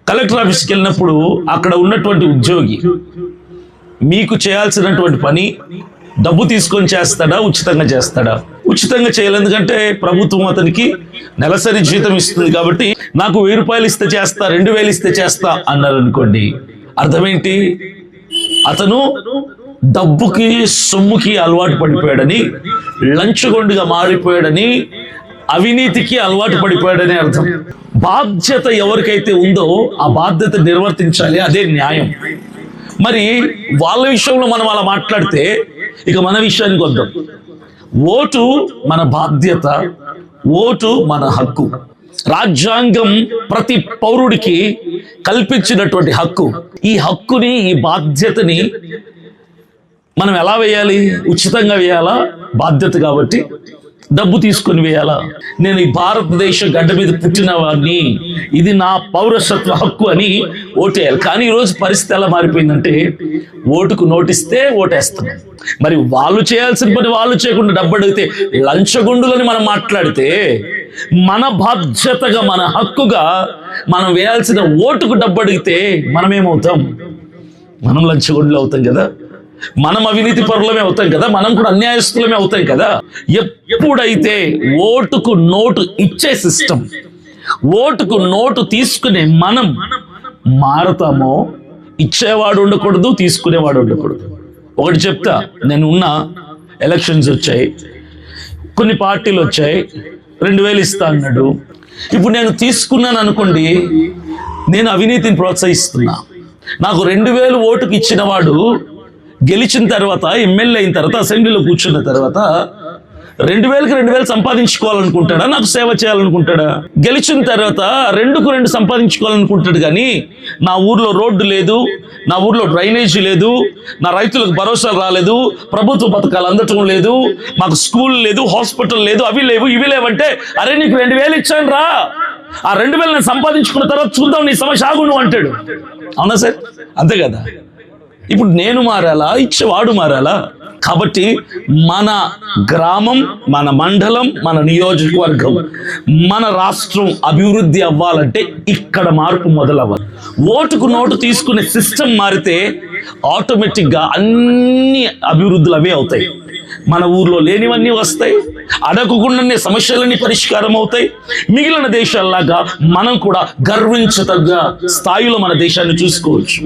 Collector ఆఫీస్కి వెళ్ళినప్పుడు అక్కడ ఉన్నటువంటి ఉద్యోగి మీకు చేయాల్సినటువంటి పని డబ్బు తీసుకొని చేస్తాడా, ఉచితంగా చేస్తాడా? ఉచితంగా చేయాలి. ఎందుకంటే ప్రభుత్వం అతనికి నెలసరి జీతం ఇస్తుంది కాబట్టి నాకు 1000 రూపాయలు ఇస్తే చేస్తా, 2000 ఇస్తే చేస్తా అన్నారు అనుకోండి, అర్థమేంటి? అతను డబ్బుకి సొమ్ముకి అలవాటు పడిపోయాడని, లంచగొండిగా మారిపోయాడని, అవినీతికి అలవాటు పడిపోయాడని అర్థం. బాధ్యత ఎవరికైతే ఉందో ఆ బాధ్యత నిర్వర్తించాలి, అదే న్యాయం. మరి వాళ్ళ విషయంలో మనం అలా మాట్లాడితే ఇక మన విషయానికి వద్దాం. ఓటు మన బాధ్యత, ఓటు మన హక్కు. రాజ్యాంగం ప్రతి పౌరుడికి కల్పించినటువంటి హక్కు. ఈ హక్కుని, ఈ బాధ్యతని మనం ఎలా వేయాలి? ఉచితంగా వేయాలా? బాధ్యత కాబట్టి డబ్బు తీసుకొని వేయాలా? నేను ఈ భారతదేశ గడ్డ మీద పుట్టిన వాడిని, ఇది నా పౌరసత్వ హక్కు అని ఓటేయాలి. కానీ ఈరోజు పరిస్థితి ఎలా మారిపోయిందంటే ఓటుకు నోటిస్తే ఓటేస్తున్నాం. మరి వాళ్ళు చేయాల్సిన పని వాళ్ళు చేయకుండా డబ్బు అడిగితే లంచగొండులని మనం మాట్లాడితే, మన బాధ్యతగా, మన హక్కుగా మనం వేయాల్సిన ఓటుకు డబ్బు అడిగితే మనమేమవుతాం? మనం లంచగొండులు అవుతాం కదా, మనం అవినీతి పరులమే అవుతాం కదా, మనం కూడా అన్యాయస్తులమే అవుతాం కదా. ఎప్పుడైతే ఓటుకు నోటు ఇచ్చే సిస్టమ్, ఓటుకు నోటు తీసుకునే మనం మారతామో, ఇచ్చేవాడు ఉండకూడదు, తీసుకునేవాడు ఉండకూడదు. ఒకటి చెప్తా, నేను ఉన్న ఎలక్షన్స్ వచ్చాయి, కొన్ని పార్టీలు వచ్చాయి, 2000 ఇస్తా అన్నాడు. ఇప్పుడు నేను తీసుకున్నాను అనుకోండి, నేను అవినీతిని ప్రోత్సహిస్తున్నా. నాకు 2000 ఓటుకు ఇచ్చిన వాడు గెలిచిన తర్వాత, ఎమ్మెల్యే అయిన తర్వాత, అసెంబ్లీలో కూర్చున్న తర్వాత 2000కి 2000 సంపాదించుకోవాలనుకుంటాడా? నాకు సేవ చేయాలనుకుంటాడా? గెలిచిన తర్వాత 2కు 2 సంపాదించుకోవాలనుకుంటాడు. కానీ నా ఊర్లో రోడ్డు లేదు, నా ఊర్లో డ్రైనేజీ లేదు, నా రైతులకు భరోసా రాలేదు, ప్రభుత్వ పథకాలు అందటం లేదు, మాకు స్కూల్ లేదు, హాస్పిటల్ లేదు, అవి లేవు, ఇవి లేవంటే, అరే నీకు 2000 ఇచ్చాను రా, ఆ 2000 నేను సంపాదించుకున్న తర్వాత చూద్దాం నీ సమస్య ఆగును అంటాడు. అవునా సార్? అంతే కదా. ఇప్పుడు నేను మారాలా, ఇచ్చేవాడు మారాలా? కాబట్టి మన గ్రామం, మన మండలం, మన నియోజకవర్గం, మన రాష్ట్రం అభివృద్ధి అవ్వాలంటే ఇక్కడ మార్పు మొదలవ్వాలి. ఓటుకు నోటు తీసుకునే సిస్టమ్ మారితే ఆటోమేటిక్గా అన్ని అభివృద్ధులు అవే అవుతాయి. మన ఊర్లో లేనివన్నీ వస్తాయి, అడగకుండానే సమస్యలన్నీ పరిష్కారం అవుతాయి. మిగిలిన దేశాల్లాగా మనం కూడా గర్వించదగ్గ స్థాయిలో మన దేశాన్ని చూసుకోవచ్చు.